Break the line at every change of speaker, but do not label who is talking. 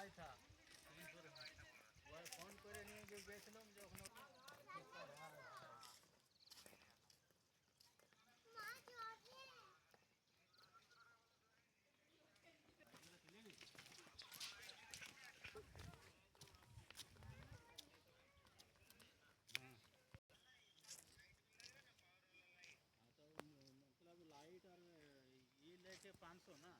আড়াই था 300 ওই ফোন করে নিয়ে গিয়েছিলাম যখন मतलब लाइट और ये लेके 500 ना